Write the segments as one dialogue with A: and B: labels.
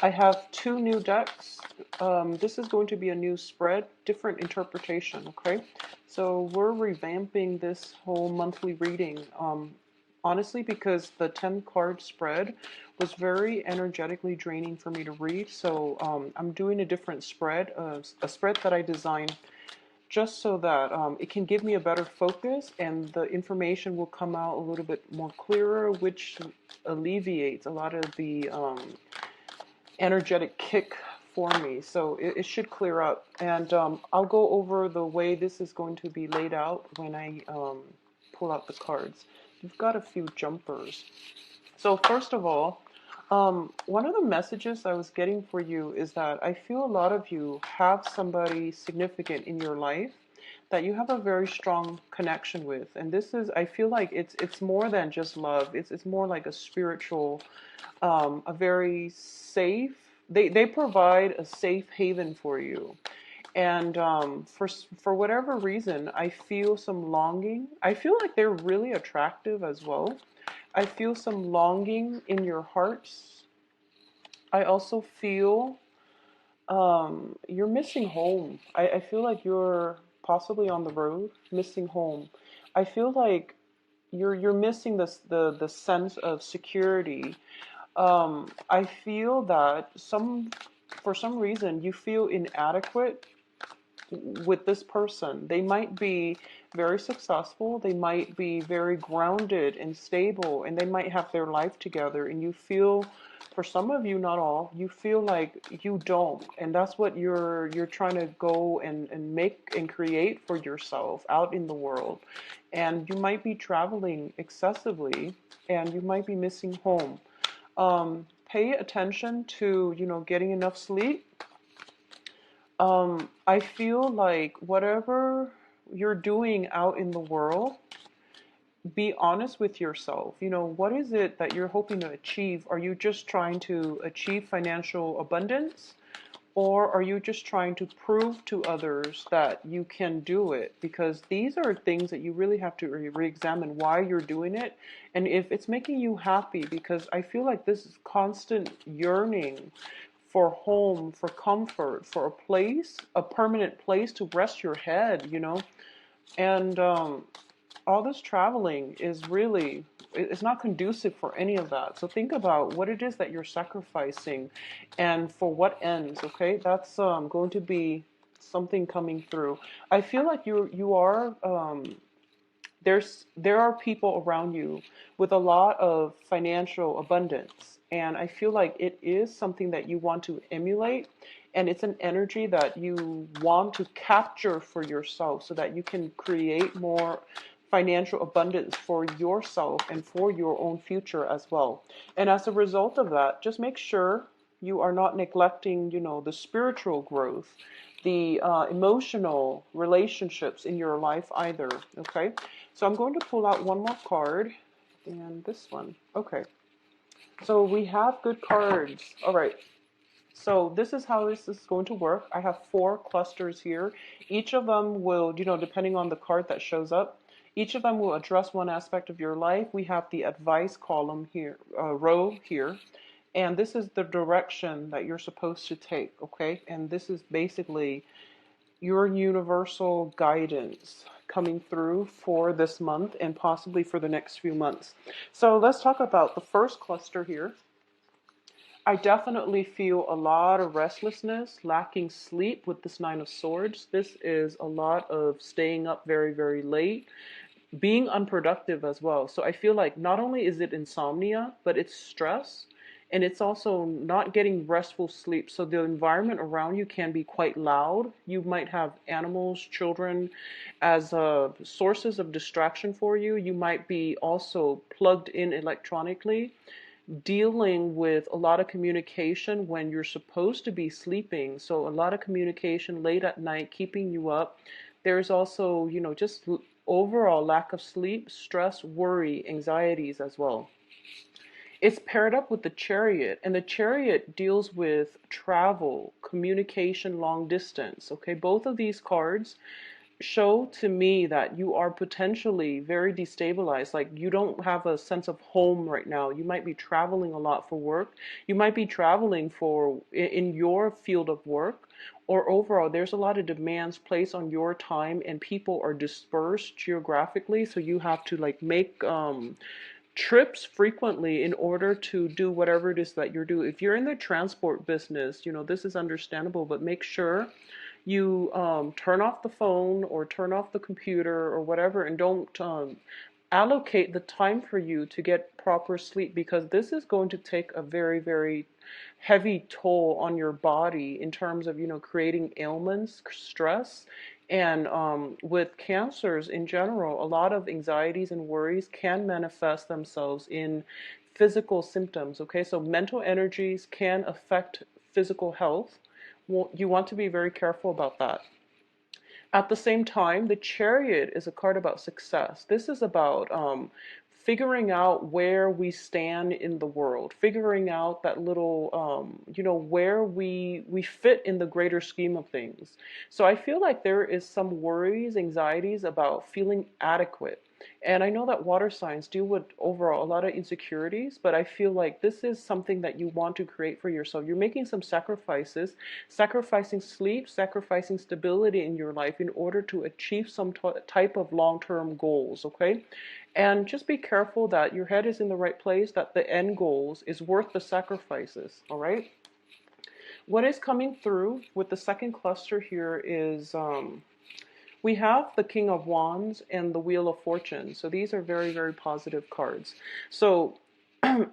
A: I have two new decks. This is going to be a new spread, different interpretation, okay? So we're revamping this whole monthly reading, honestly, because the 10 card spread was very energetically draining for me to read. So I'm doing a different spread, a spread that I designed just so that it can give me a better focus and the information will come out a little bit more clearer, which alleviates a lot of the energetic kick for me. So it should clear up. And I'll go over the way this is going to be laid out when I pull out the cards. You've got a few jumpers. So first of all, one of the messages I was getting for you is that I feel a lot of you have somebody significant in your life that you have a very strong connection with. And this is, I feel like it's more than just love. It's more like a spiritual, a very safe, they provide a safe haven for you. And for whatever reason, I feel some longing. I feel like they're really attractive as well. I feel some longing in your hearts. I also feel you're missing home. I feel like you're possibly on the road, missing home. I feel like you're missing this the sense of security. I feel that for some reason you feel inadequate with this person. They might be very successful, they might be very grounded and stable, and they might have their life together. And you feel, for some of you, not all, you feel like you don't. And that's what you're trying to go and make and create for yourself out in the world. And you might be traveling excessively and you might be missing home. Pay attention to, getting enough sleep. I feel like whatever you're doing out in the world, be honest with yourself. What is it that you're hoping to achieve? Are you just trying to achieve financial abundance? Or are you just trying to prove to others that you can do it? Because these are things that you really have to re-examine why you're doing it and if it's making you happy. Because I feel like this is constant yearning for home, for comfort, for a place, a permanent place to rest your head. And all this traveling is really, it's not conducive for any of that. So think about what it is that you're sacrificing and for what ends, okay? That's going to be something coming through. I feel like you are there are people around you with a lot of financial abundance, and I feel like it is something that you want to emulate, and it's an energy that you want to capture for yourself so that you can create more financial abundance for yourself and for your own future as well. And as a result of that, just make sure you are not neglecting, the spiritual growth, the emotional relationships in your life either. Okay, so I'm going to pull out one more card, and this one. Okay, so we have good cards. All right, so this is how this is going to work. I have four clusters here. Each of them will, depending on the card that shows up, each of them will address one aspect of your life. We have the advice column here, row here, and this is the direction that you're supposed to take, okay? And this is basically your universal guidance coming through for this month and possibly for the next few months. So let's talk about the first cluster here. I definitely feel a lot of restlessness, lacking sleep with this Nine of Swords. This is a lot of staying up very, very late, being unproductive as well. So I feel like not only is it insomnia, but it's stress. And it's also not getting restful sleep. So the environment around you can be quite loud. You might have animals, children as sources of distraction for you. You might be also plugged in electronically, dealing with a lot of communication when you're supposed to be sleeping. So a lot of communication late at night, keeping you up. There's also, just overall lack of sleep, stress, worry, anxieties as well. It's paired up with the Chariot, and the Chariot deals with travel, communication, long distance. Okay, both of these cards show to me that you are potentially very destabilized. Like you don't have a sense of home right now. You might be traveling a lot for work. You might be traveling for in your field of work, or overall, there's a lot of demands placed on your time, and people are dispersed geographically. So you have to like make trips frequently in order to do whatever it is that you're doing. If you're in the transport business, this is understandable, but make sure you turn off the phone or turn off the computer or whatever, and don't allocate the time for you to get proper sleep, because this is going to take a very, very heavy toll on your body in terms of, creating ailments, stress. And with cancers in general, a lot of anxieties and worries can manifest themselves in physical symptoms. Okay, so mental energies can affect physical health. Well, you want to be very careful about that. At the same time, the Chariot is a card about success. This is about figuring out where we stand in the world, figuring out that little, where we fit in the greater scheme of things. So I feel like there is some worries, anxieties about feeling adequate. And I know that water signs deal with overall a lot of insecurities, but I feel like this is something that you want to create for yourself. You're making some sacrifices, sacrificing sleep, sacrificing stability in your life in order to achieve some type of long-term goals, okay? And just be careful that your head is in the right place, that the end goals is worth the sacrifices, all right? What is coming through with the second cluster here is we have the King of Wands and the Wheel of Fortune. So these are very, very positive cards. So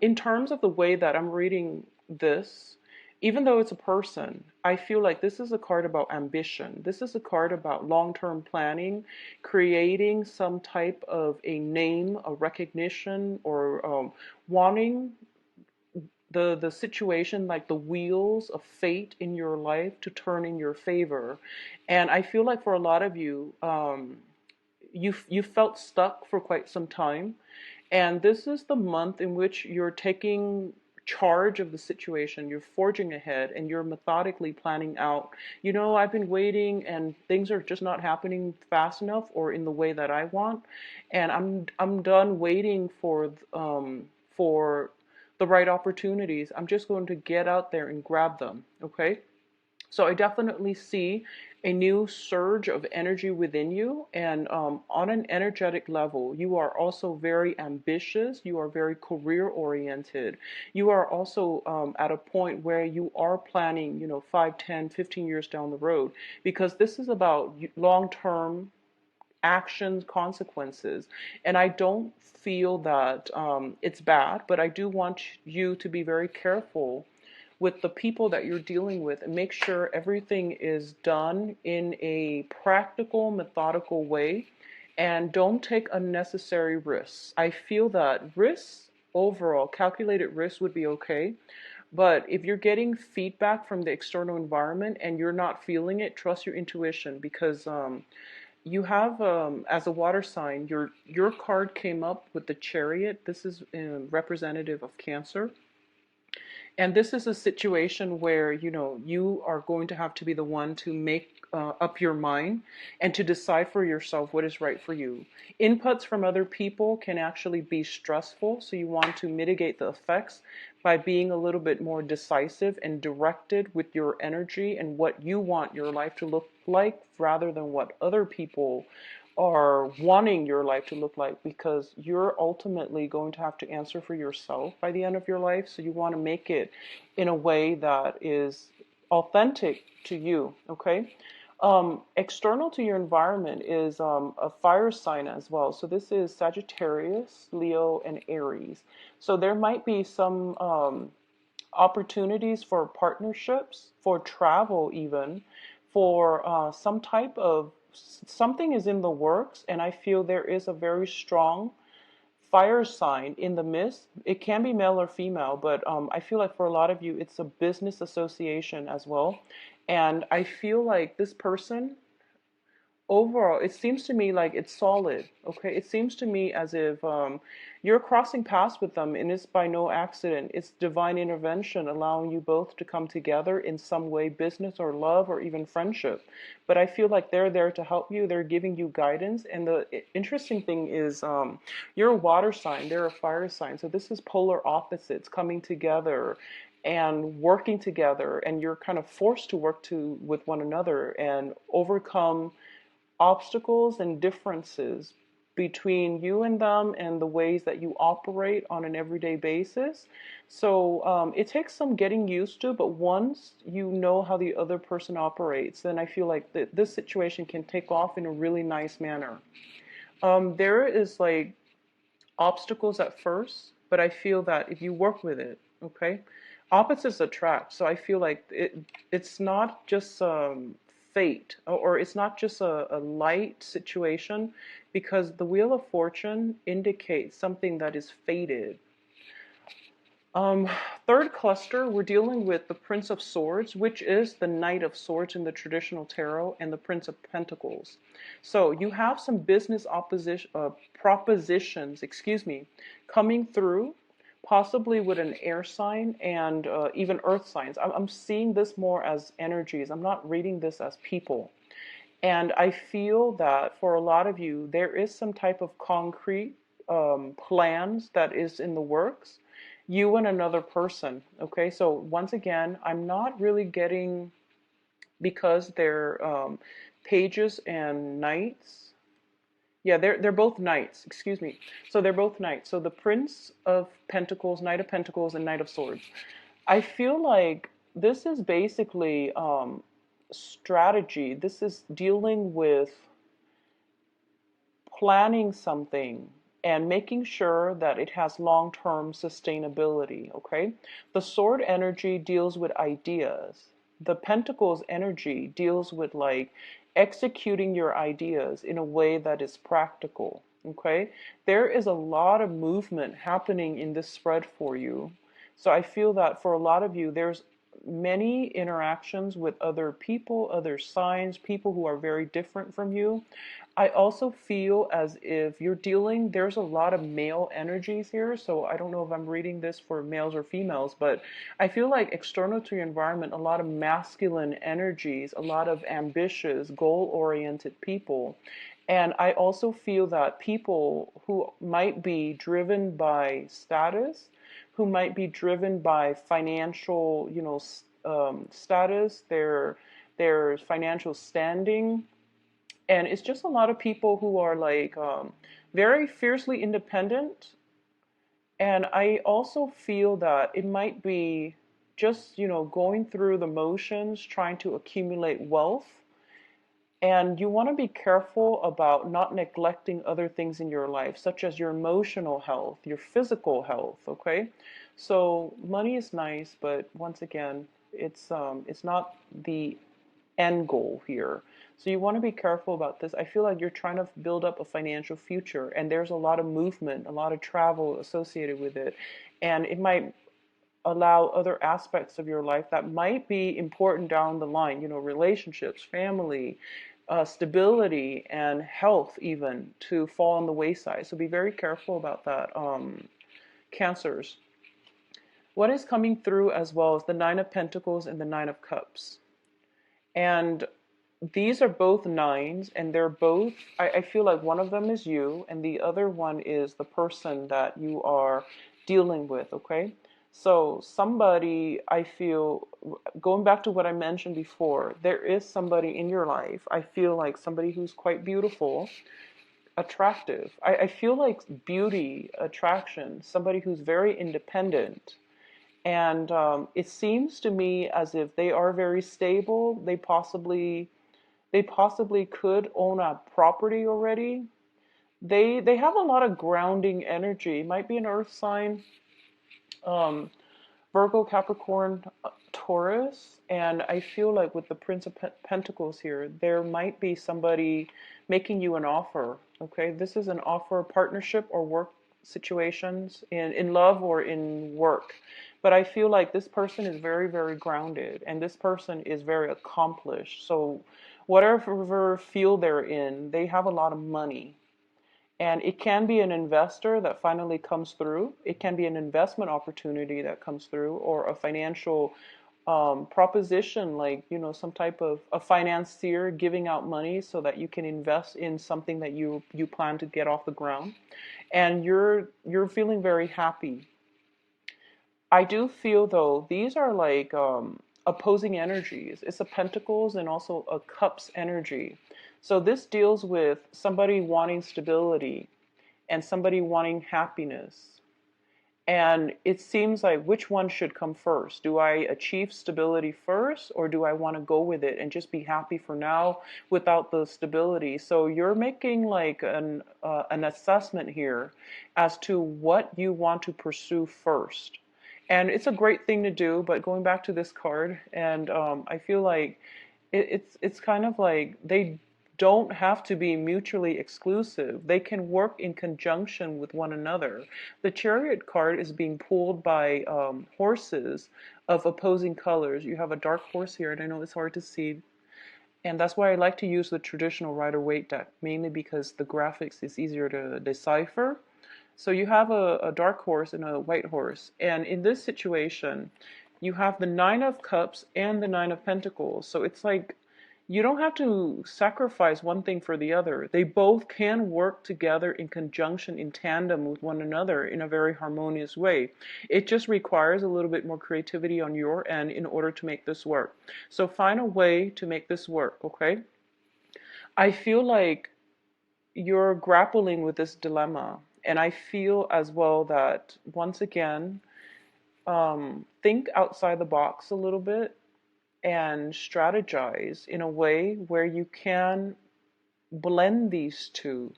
A: in terms of the way that I'm reading this, even though it's a person, I feel like this is a card about ambition. This is a card about long-term planning, creating some type of a name, a recognition, or wanting the situation, like the wheels of fate in your life, to turn in your favor. And I feel like for a lot of you, you felt stuck for quite some time, and this is the month in which you're taking charge of the situation. You're forging ahead and you're methodically planning out, I've been waiting and things are just not happening fast enough or in the way that I want, and I'm done waiting for the right opportunities. I'm just going to get out there and grab them, okay? So I definitely see a new surge of energy within you. And on an energetic level, you are also very ambitious. You are very career oriented. You are also at a point where you are planning, 5, 10, 15 years down the road, because this is about long-term actions, consequences. And I don't feel that it's bad, but I do want you to be very careful with the people that you're dealing with, and make sure everything is done in a practical, methodical way, and don't take unnecessary risks. I feel that risks, overall, calculated risks would be okay. But if you're getting feedback from the external environment and you're not feeling it, trust your intuition, because you have, as a water sign, your card came up with the Chariot. This is representative of Cancer. And this is a situation where, you are going to have to be the one to make up your mind and to decide for yourself what is right for you. Inputs from other people can actually be stressful, so you want to mitigate the effects by being a little bit more decisive and directed with your energy and what you want your life to look like, rather than what other people are wanting your life to look like, because you're ultimately going to have to answer for yourself by the end of your life. So you want to make it in a way that is authentic to you, okay? External to your environment is a fire sign as well. So this is Sagittarius, Leo, and Aries. So there might be some opportunities for partnerships, for travel even, for some type of something is in the works, and I feel there is a very strong fire sign in the midst. It can be male or female, but I feel like for a lot of you, it's a business association as well. And I feel like this person overall, it seems to me like it's solid. Okay, it seems to me as if you're crossing paths with them, and it's by no accident. It's divine intervention allowing you both to come together in some way, business or love or even friendship. But I feel like they're there to help you. They're giving you guidance. And the interesting thing is, you're a water sign, they're a fire sign. So this is polar opposites coming together and working together, and you're kind of forced to work to with one another and overcome obstacles and differences between you and them and the ways that you operate on an everyday basis. So it takes some getting used to, but once you know how the other person operates, then I feel like this situation can take off in a really nice manner. There is like obstacles at first, but I feel that if you work with it, okay, opposites attract. So I feel like it's not just fate, or it's not just a light situation, because the Wheel of Fortune indicates something that is fated. Um, Third cluster, we're dealing with the Prince of Swords, which is the Knight of Swords in the traditional tarot, and the Prince of Pentacles. So you have some business propositions, coming through, possibly with an air sign and even earth signs. I'm seeing this more as energies. I'm not reading this as people. And I feel that for a lot of you, there is some type of concrete plans that is in the works, you and another person. Okay, so once again, I'm not really getting, because they're pages and knights. Yeah, they're both knights. Excuse me. So they're both knights. So the Prince of Pentacles, Knight of Pentacles, and Knight of Swords. I feel like this is basically strategy. This is dealing with planning something and making sure that it has long-term sustainability, okay? The sword energy deals with ideas. The pentacles energy deals with like executing your ideas in a way that is practical, okay? There is a lot of movement happening in this spread for you. So I feel that for a lot of you, there's many interactions with other people, other signs, people who are very different from you. I also feel as if you're dealing, there's a lot of male energies here. So I don't know if I'm reading this for males or females, but I feel like external to your environment, a lot of masculine energies, a lot of ambitious, goal-oriented people. And I also feel that people who might be driven by status, who might be driven by financial, status, their financial standing, and it's just a lot of people who are like very fiercely independent. And I also feel that it might be just, going through the motions, trying to accumulate wealth. And you want to be careful about not neglecting other things in your life, such as your emotional health, your physical health, okay? So money is nice, but once again, it's not the end goal here. So you want to be careful about this. I feel like you're trying to build up a financial future, and there's a lot of movement, a lot of travel associated with it. And it might allow other aspects of your life that might be important down the line, relationships, family, stability, and health even, to fall on the wayside. So be very careful about that. Cancers. What is coming through as well is the Nine of Pentacles and the Nine of Cups. And these are both nines, and they're both, I feel like one of them is you, and the other one is the person that you are dealing with, okay? So somebody, I feel, going back to what I mentioned before, there is somebody in your life, I feel like somebody who's quite beautiful, attractive. I feel like beauty, attraction, somebody who's very independent. And it seems to me as if they are very stable. They possibly could own a property already. They have a lot of grounding energy. Might be an earth sign, um, Virgo, Capricorn, Taurus, and I feel like with the Prince of Pentacles here, there might be somebody making you an offer. Okay, this is an offer, partnership, or work situations in love or in work. But I feel like this person is very, very grounded, and this person is very accomplished. So whatever field they're in, they have a lot of money. And it can be an investor that finally comes through. It can be an investment opportunity that comes through, or a financial proposition, like, some type of a financier giving out money so that you can invest in something that you plan to get off the ground. And you're feeling very happy. I do feel though these are like opposing energies. It's a pentacles and also a cups energy. So this deals with somebody wanting stability and somebody wanting happiness. And it seems like, which one should come first? Do I achieve stability first, or do I want to go with it and just be happy for now without the stability? So you're making like an assessment here as to what you want to pursue first. And it's a great thing to do, but going back to this card, and I feel like it's kind of like they don't have to be mutually exclusive. They can work in conjunction with one another. The Chariot card is being pulled by horses of opposing colors. You have a dark horse here, and I know it's hard to see. And that's why I like to use the traditional Rider-Waite deck, mainly because the graphics is easier to decipher. So you have a dark horse and a white horse. And in this situation, you have the Nine of Cups and the Nine of Pentacles. So it's like you don't have to sacrifice one thing for the other. They both can work together in conjunction, in tandem with one another in a very harmonious way. It just requires a little bit more creativity on your end in order to make this work. So find a way to make this work, okay? I feel like you're grappling with this dilemma. And I feel as well that, once again, think outside the box a little bit and strategize in a way where you can blend these two.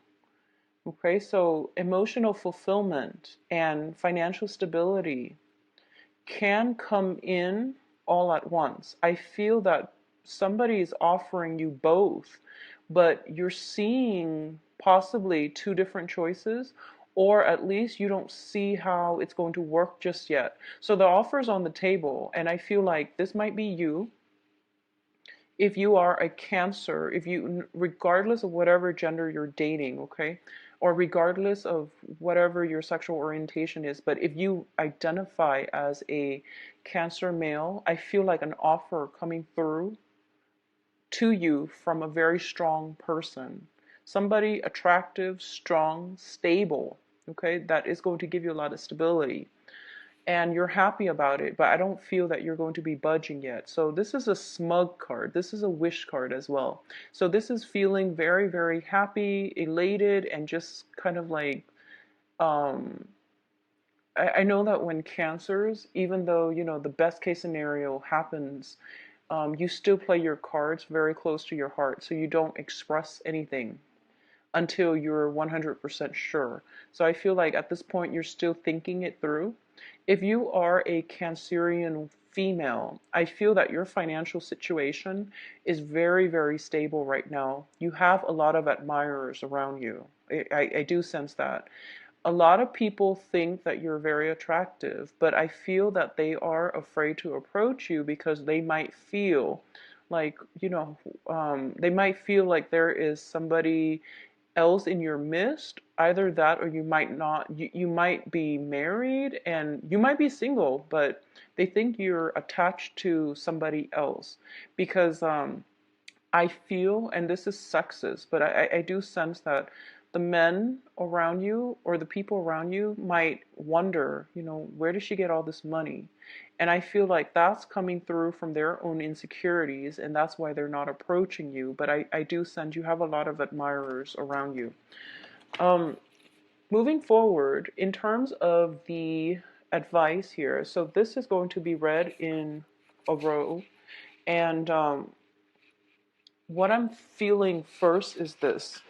A: Okay, so emotional fulfillment and financial stability can come in all at once. I feel that somebody is offering you both, but you're seeing possibly two different choices, or at least you don't see how it's going to work just yet. So the offer is on the table, and I feel like this might be you. If you are a Cancer, if you, regardless of whatever gender you're dating, okay, or regardless of whatever your sexual orientation is, but if you identify as a Cancer male, I feel like an offer coming through to you from a very strong person, somebody attractive, strong, stable, okay, that is going to give you a lot of stability. And you're happy about it, but I don't feel that you're going to be budging yet. So this is a smug card. This is a wish card as well. So this is feeling very, very happy, elated, and just kind of like, um, I know that when Cancers, even though, the best case scenario happens, you still play your cards very close to your heart. So you don't express anything until you're 100% sure. So I feel like at this point you're still thinking it through. If you are a Cancerian female, I feel that your financial situation is very, very stable right now. You have a lot of admirers around you. I do sense that. A lot of people think that you're very attractive, but I feel that they are afraid to approach you because they might feel like, they might feel like there is somebody else in your midst. Either that, or you might not, you might be married and you might be single, but they think you're attached to somebody else because I feel, and this is sexist, but I do sense that the men around you or the people around you might wonder, where does she get all this money? And I feel like that's coming through from their own insecurities, and that's why they're not approaching you. But I do sense you have a lot of admirers around you. Um, Moving forward, in terms of the advice here, so this is going to be read in a row. And what I'm feeling first is this.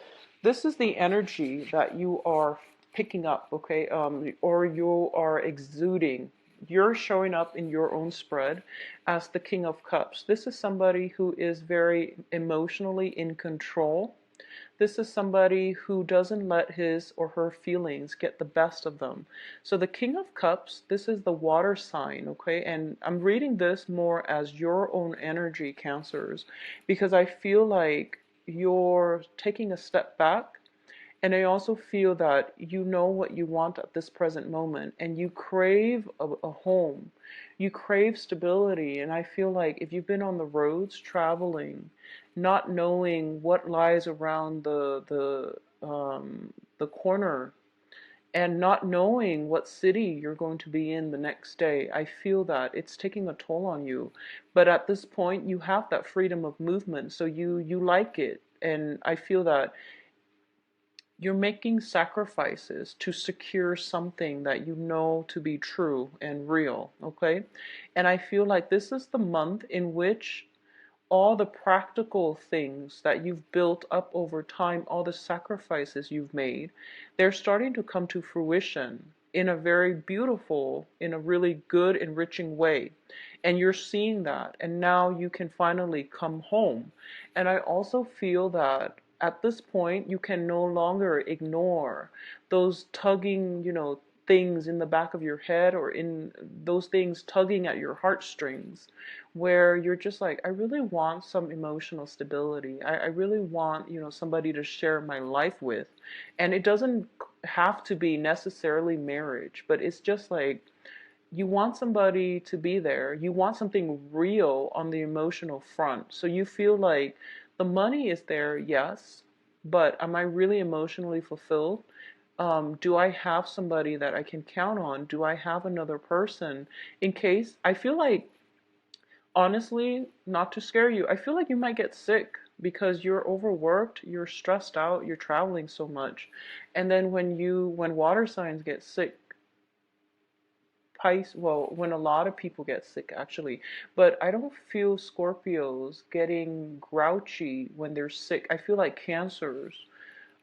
A: This is the energy that you are picking up, okay, or you are exuding. You're showing up in your own spread as the King of Cups. This is somebody who is very emotionally in control. This is somebody who doesn't let his or her feelings get the best of them. So the King of Cups, this is the water sign, okay? And I'm reading this more as your own energy, Cancers, because I feel like you're taking a step back, and I also feel that you know what you want at this present moment, and you crave a home. You crave stability. And I feel like if you've been on the roads traveling, not knowing what lies around the corner, and not knowing what city you're going to be in the next day, I feel that it's taking a toll on you. But at this point, you have that freedom of movement, so you like it. And I feel that you're making sacrifices to secure something that you know to be true and real, okay? And I feel like this is the month in which all the practical things that you've built up over time, all the sacrifices you've made, they're starting to come to fruition in a very beautiful, in a really good, enriching way. And you're seeing that, and now you can finally come home. And I also feel that at this point, you can no longer ignore those tugging, things in the back of your head, or in those things tugging at your heartstrings, where you're just like, I really want some emotional stability. I really want, somebody to share my life with. And it doesn't have to be necessarily marriage, but it's just like you want somebody to be there. You want something real on the emotional front. So you feel like the money is there, yes, but am I really emotionally fulfilled? Do I have somebody that I can count on? Do I have another person in case? I feel like, honestly, not to scare you, I feel like you might get sick because you're overworked, you're stressed out, you're traveling so much. And then when water signs get sick, well, when a lot of people get sick, actually, but I don't feel Scorpios getting grouchy when they're sick. I feel like Cancers,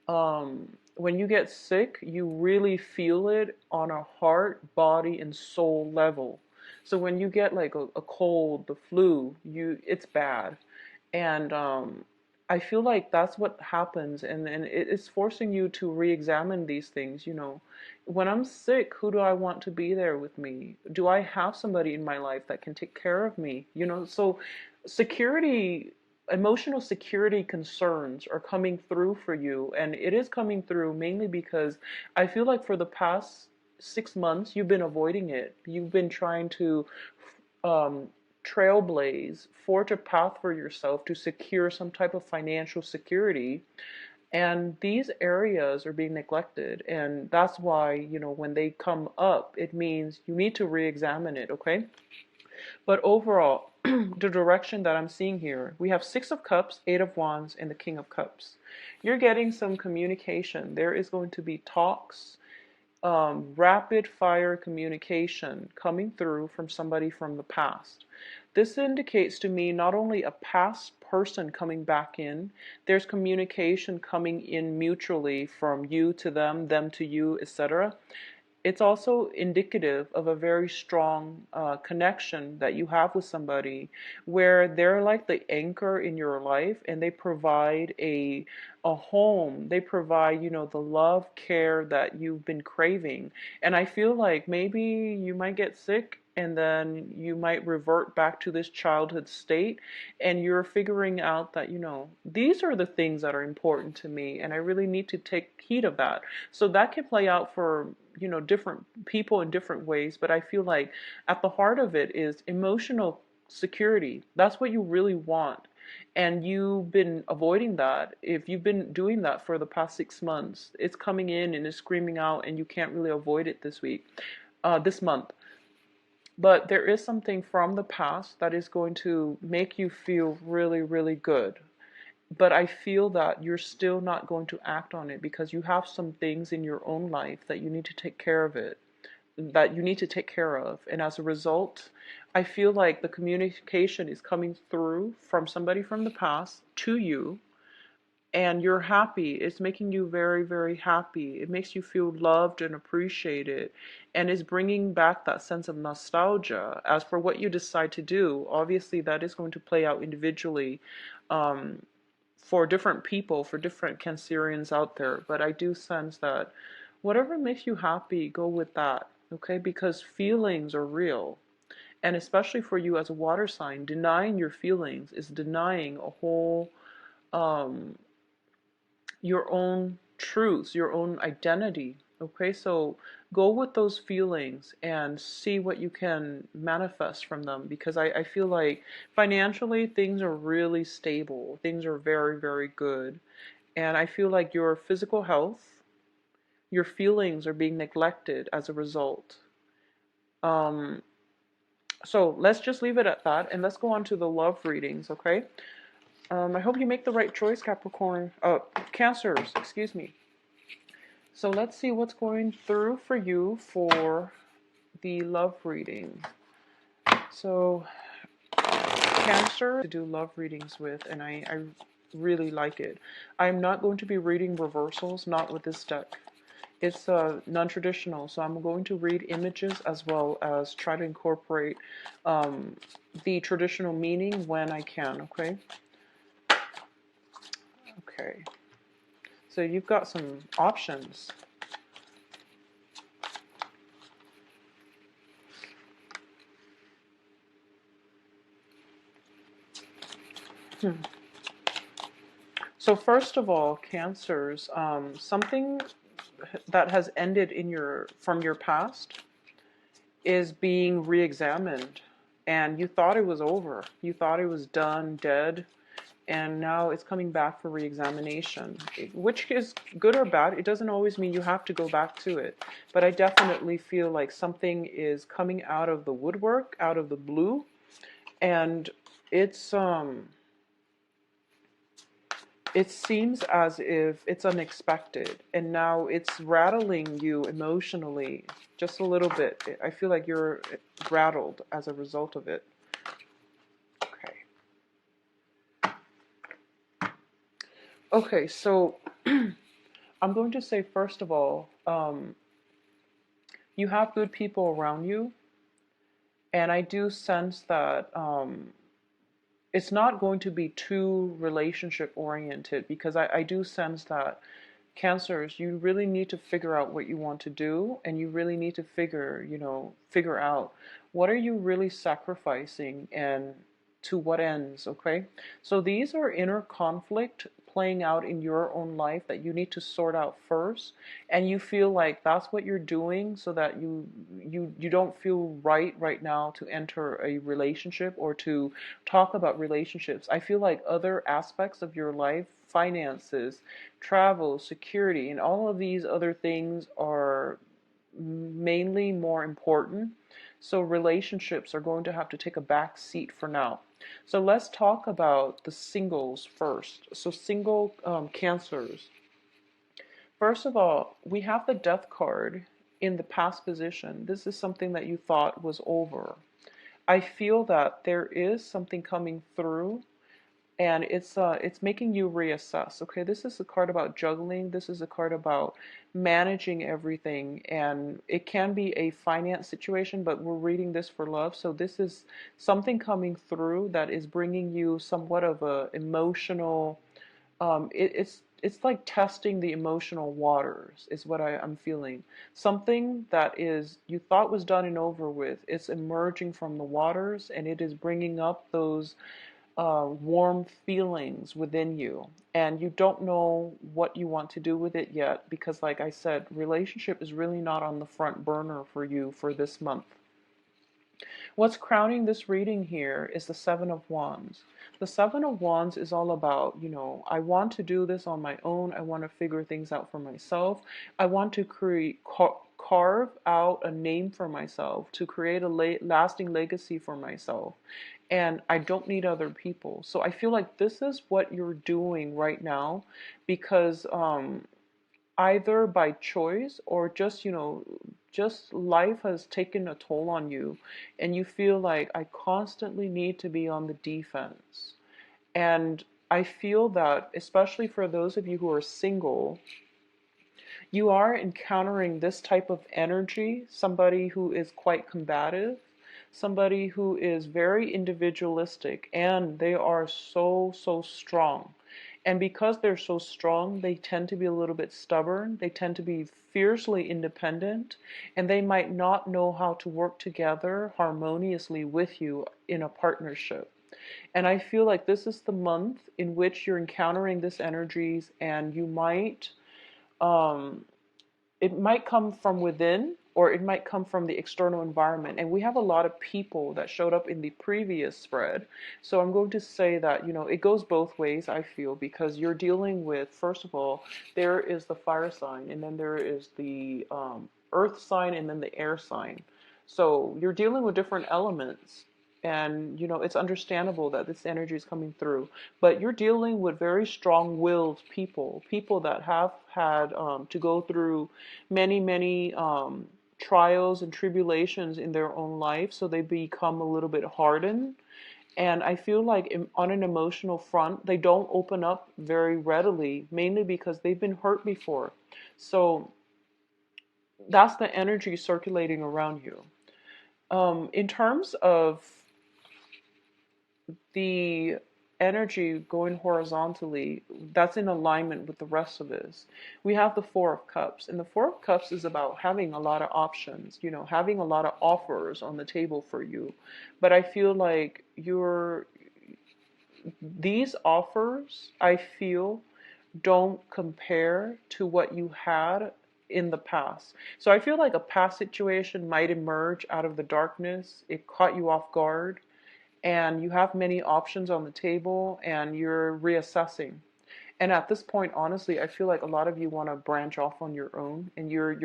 A: when you get sick, you really feel it on a heart, body, and soul level. So when you get like a cold, the flu, it's bad. And I feel like that's what happens, and it's forcing you to re-examine these things. When I'm sick, who do I want to be there with me? Do I have somebody in my life that can take care of me? So security, emotional security concerns are coming through for you, and it is coming through mainly because I feel like for the past 6 months you've been avoiding it. You've been trying to um, trailblaze, forge a path for yourself to secure some type of financial security. And these areas are being neglected. And that's why, when they come up, it means you need to re examine it, okay? But overall, the direction that I'm seeing here, we have Six of Cups, Eight of Wands, and the King of Cups. You're getting some communication. There is going to be talks, rapid fire communication coming through from somebody from the past. This indicates to me not only a past person coming back in, there's communication coming in mutually from you to them to you, etc. It's also indicative of a very strong connection that you have with somebody, where they're like the anchor in your life, and they provide a home. They provide, the love, care that you've been craving. And I feel like maybe you might get sick, and then you might revert back to this childhood state, and you're figuring out that, these are the things that are important to me, and I really need to take heed of that. So that can play out for, different people in different ways, but I feel like at the heart of it is emotional security. That's what you really want. And you've been avoiding that. If you've been doing that for the past 6 months, it's coming in and it's screaming out, and you can't really avoid it this month. But there is something from the past that is going to make you feel really, really good. But I feel that you're still not going to act on it because you have some things in your own life that you need to take care of And as a result, I feel like the communication is coming through from somebody from the past to you, and you're happy. It's making you very, very happy. It makes you feel loved and appreciated, and is bringing back that sense of nostalgia. As for what you decide to do, obviously that is going to play out individually. Um, for different people, for different Cancerians out there, but I do sense that whatever makes you happy, go with that, okay? Because feelings are real. And especially for you as a water sign, denying your feelings is denying a whole, um, your own truths, your own identity. Okay, so go with those feelings and see what you can manifest from them, because I feel like financially things are really stable. Things are very, very good. And I feel like your physical health, your feelings are being neglected as a result. Um, so let's just leave it at that and let's go on to the love readings, okay? I hope you make the right choice, Capricorn. Cancers, excuse me. So let's see what's going through for you for the love reading. So Cancer to do love readings with, and I really like it. I'm not going to be reading reversals, not with this deck. It's non-traditional, so I'm going to read images as well as try to incorporate the traditional meaning when I can, okay? Okay. So you've got some options. So first of all, Cancers, something that has ended in from your past is being re-examined, and you thought it was over. You thought it was done, dead, and now it's coming back for re-examination, which is good or bad. It doesn't always mean you have to go back to it, but I definitely feel like something is coming out of the woodwork, out of the blue, and it's it seems as if it's unexpected, and now it's rattling you emotionally just a little bit. I feel like you're rattled as a result of it. Okay. Okay, so I'm going to say, first of all, you have good people around you, and I do sense that it's not going to be too relationship oriented, because I do sense that Cancers, you really need to figure out what you want to do, and you really need to figure out what are you really sacrificing and to what ends, okay? So these are inner conflict playing out in your own life that you need to sort out first, and you feel like that's what you're doing so that you don't feel right now to enter a relationship or to talk about relationships. I feel like other aspects of your life, finances, travel, security, and all of these other things are mainly more important. So relationships are going to have to take a back seat for now. So let's talk about the singles first. So single Cancers. First of all, we have the Death card in the past position. This is something that you thought was over. I feel that there is something coming through, and it's making you reassess. Okay, this is a card about juggling. This is a card about managing everything, and it can be a finance situation, but we're reading this for love. So this is something coming through that is bringing you somewhat of a emotional, it's like testing the emotional waters is what I'm feeling. Something that is you thought was done and over with, it's emerging from the waters, and it is bringing up those warm feelings within you, and you don't know what you want to do with it yet, because like I said, relationship is really not on the front burner for you for this month. What's crowning this reading here is the Seven of Wands. The Seven of Wands is all about, I want to do this on my own. I want to figure things out for myself. I want to carve out a name for myself, to create a lasting legacy for myself. And I don't need other people. So I feel like this is what you're doing right now, because either by choice or just life has taken a toll on you, and you feel like I constantly need to be on the defense. And I feel that, especially for those of you who are single, you are encountering this type of energy, somebody who is quite combative, somebody who is very individualistic, and they are so, so strong. And because they're so strong, they tend to be a little bit stubborn. They tend to be fiercely independent, and they might not know how to work together harmoniously with you in a partnership. And I feel like this is the month in which you're encountering this energies, and you might um, it might come from within or it might come from the external environment. And we have a lot of people that showed up in the previous spread. So I'm going to say that, it goes both ways, I feel, because you're dealing with, first of all, there is the fire sign, and then there is the earth sign, and then the air sign. So you're dealing with different elements. And, it's understandable that this energy is coming through. But you're dealing with very strong-willed people, people that have had to go through many, many trials and tribulations in their own life, so they become a little bit hardened. And I feel like on an emotional front, they don't open up very readily, mainly because they've been hurt before. So that's the energy circulating around you. In terms of the energy going horizontally, that's in alignment with the rest of this. We have the Four of Cups, and the Four of Cups is about having a lot of options, having a lot of offers on the table for you. But I feel like these offers, I feel, don't compare to what you had in the past. So I feel like a past situation might emerge out of the darkness. It caught you off guard, and you have many options on the table, and you're reassessing. And at this point, honestly, I feel like a lot of you want to branch off on your own, and you're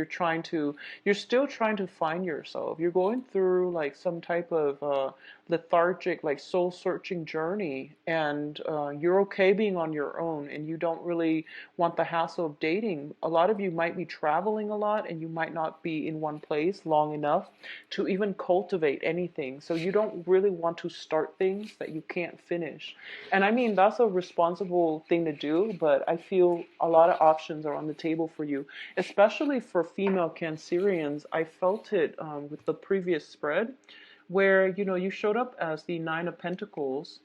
A: still trying to find yourself. You're going through like some type of lethargic, like soul searching journey, and you're okay being on your own, and you don't really want the hassle of dating. A lot of you might be traveling a lot, and you might not be in one place long enough to even cultivate anything. So you don't really want to start things that you can't finish. And I mean, that's a responsible thing to do, but I feel a lot of options are on the table for you, especially for female Cancerians. I felt it with the previous spread where, you showed up as the Nine of Pentacles,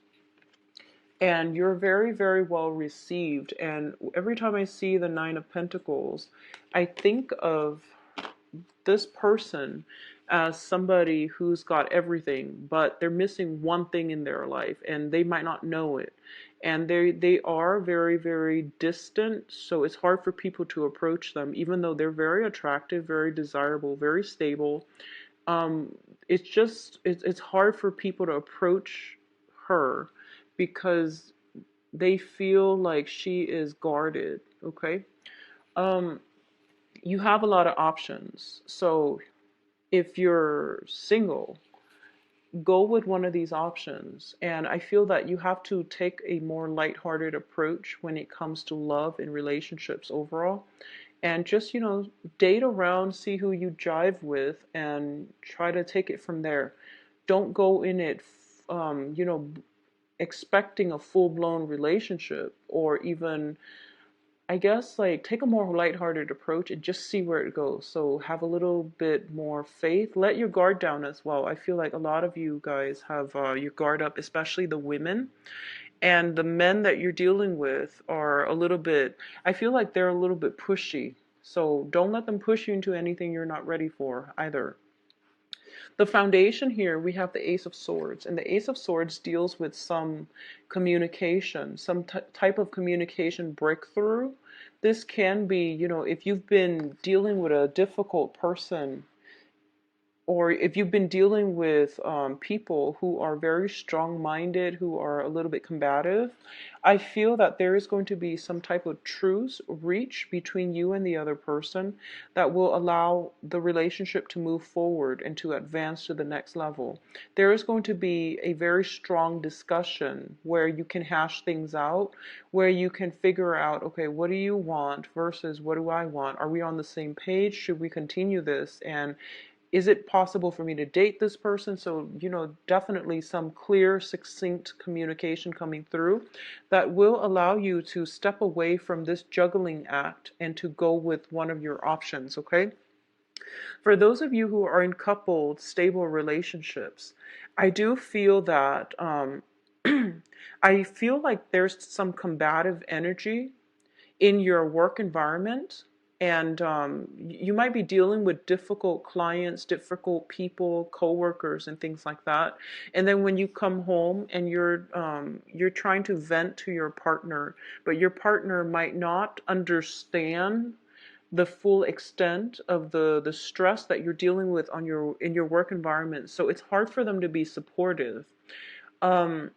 A: and you're very, very well received. And every time I see the Nine of Pentacles, I think of this person as somebody who's got everything, but they're missing one thing in their life, and they might not know it. And they are very, very distant, so it's hard for people to approach them, even though they're very attractive, very desirable, very stable. It's hard for people to approach her because they feel like she is guarded. Okay. You have a lot of options. So if you're single, go with one of these options. And I feel that you have to take a more lighthearted approach when it comes to love and relationships overall. And just, date around, see who you jive with, and try to take it from there. Don't go in it, expecting a full blown relationship, or even, I guess, like, take a more lighthearted approach and just see where it goes. So have a little bit more faith. Let your guard down as well. I feel like a lot of you guys have your guard up, especially the women. And the men that you're dealing with are a little bit, I feel like they're a little bit pushy. So don't let them push you into anything you're not ready for either. The foundation here, we have the Ace of Swords, and the Ace of Swords deals with some communication, some type of communication breakthrough. This can be, if you've been dealing with a difficult person, or if you've been dealing with people who are very strong-minded, who are a little bit combative, I feel that there is going to be some type of truce reach between you and the other person that will allow the relationship to move forward and to advance to the next level. There is going to be a very strong discussion where you can hash things out, where you can figure out, okay, what do you want versus what do I want? Are we on the same page? Should we continue this? And is it possible for me to date this person? So, definitely some clear, succinct communication coming through that will allow you to step away from this juggling act and to go with one of your options, okay? For those of you who are in coupled, stable relationships, I do feel that I feel like there's some combative energy in your work environment, and you might be dealing with difficult clients, difficult people, coworkers, and things like that. And then when you come home and you're trying to vent to your partner, but your partner might not understand the full extent of the stress that you're dealing with on your in your work environment. So it's hard for them to be supportive. Um,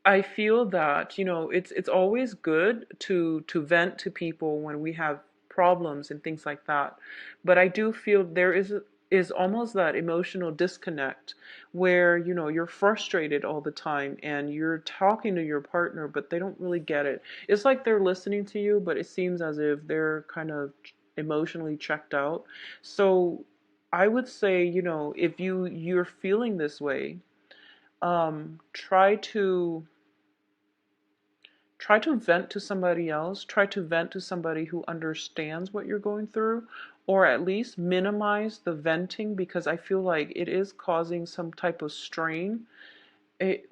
A: I feel that, it's always good to vent to people when we have problems and things like that. But I do feel there is almost that emotional disconnect where, you're frustrated all the time and you're talking to your partner, but they don't really get it. It's like they're listening to you, but it seems as if they're kind of emotionally checked out. So I would say, if you're feeling this way, try to vent to somebody else, try to vent to somebody who understands what you're going through, or at least minimize the venting, because I feel like it is causing some type of strain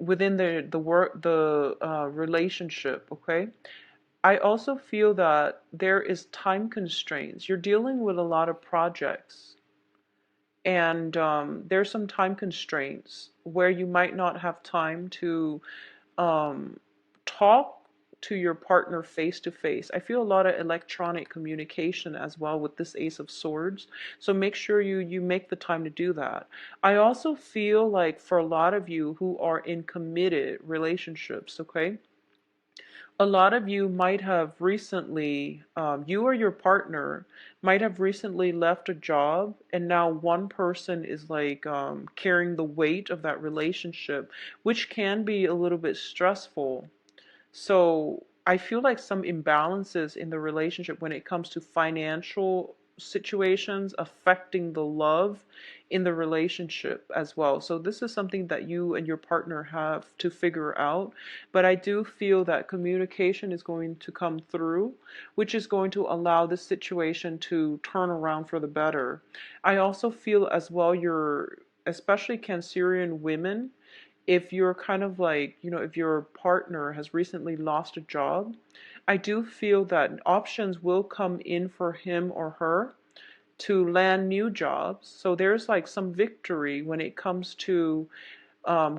A: within the work the relationship. Okay, I also feel that there is time constraints. You're dealing with a lot of projects, and there's some time constraints where you might not have time to um, talk to your partner face to face. I feel a lot of electronic communication as well with this Ace of Swords. So make sure you make the time to do that. I also feel like for a lot of you who are in committed relationships, okay, a lot of you might have recently, you or your partner might have recently left a job, and now one person is like carrying the weight of that relationship, which can be a little bit stressful. So I feel like some imbalances in the relationship when it comes to financial situations affecting the love in the relationship as well. So this is something that you and your partner have to figure out. But I do feel that communication is going to come through, which is going to allow this situation to turn around for the better. I also feel as well especially Cancerian women, if you're kind of like, if your partner has recently lost a job, I do feel that options will come in for him or her to land new jobs. So there's like some victory when it comes to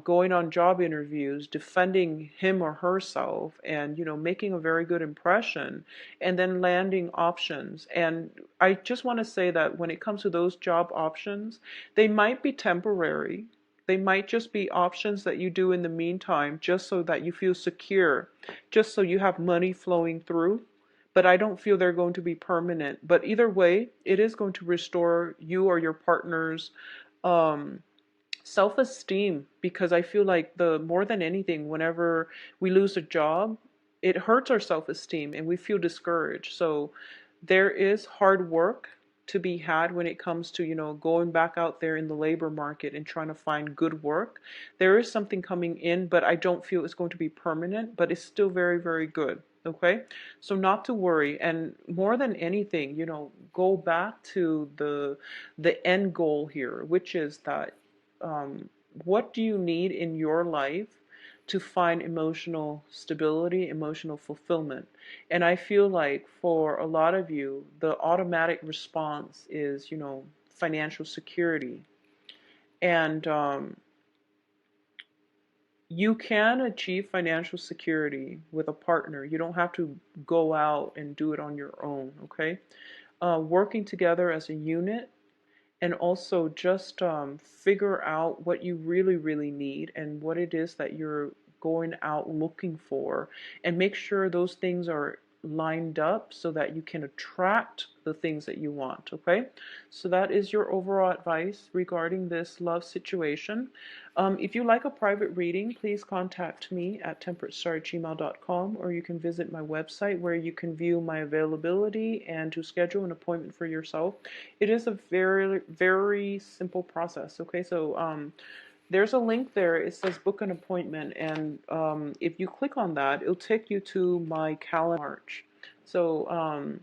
A: going on job interviews, defending him or herself, and making a very good impression, and then landing options. And I just want to say that when it comes to those job options, they might be temporary. They might just be options that you do in the meantime, just so that you feel secure, just so you have money flowing through. But I don't feel they're going to be permanent. But either way, it is going to restore you or your partner's um, self-esteem, because I feel like the more than anything, whenever we lose a job, it hurts our self-esteem and we feel discouraged. So there is hard work to be had when it comes to, going back out there in the labor market and trying to find good work. There is something coming in, but I don't feel it's going to be permanent, but it's still very, very good. Okay, so not to worry, and more than anything, go back to the end goal here, which is that what do you need in your life to find emotional stability, emotional fulfillment? And I feel like for a lot of you, the automatic response is, financial security. And you can achieve financial security with a partner. You don't have to go out and do it on your own, okay? Working together as a unit, and also just figure out what you really, really need and what it is that you're going out looking for, and make sure those things are lined up so that you can attract the things that you want. Okay, so that is your overall advice regarding this love situation. If you like a private reading, please contact me at temperatestar@gmail.com, or you can visit my website where you can view my availability and to schedule an appointment for yourself. It is a very, very simple process. Okay, so there's a link there. It says book an appointment, and if you click on that, it'll take you to my calendar March. So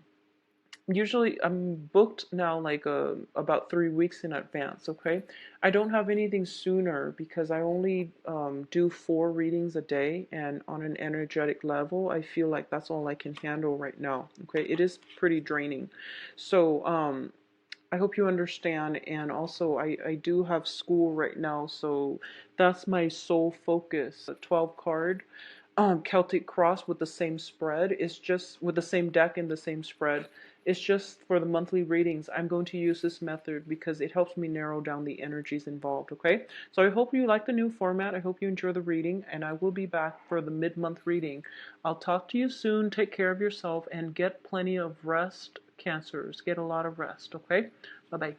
A: Usually I'm booked now like about 3 weeks in advance. Okay, I don't have anything sooner because I only do 4 readings a day, and on an energetic level I feel like that's all I can handle right now. Okay, it is pretty draining. So I hope you understand. And also, I do have school right now, so that's my sole focus. A 12 card Celtic Cross with the same spread. It's just with the same deck and the same spread. It's just for the monthly readings. I'm going to use this method because it helps me narrow down the energies involved, okay? So I hope you like the new format. I hope you enjoy the reading, and I will be back for the mid-month reading. I'll talk to you soon. Take care of yourself and get plenty of rest, Cancers. Get a lot of rest, okay? Bye-bye.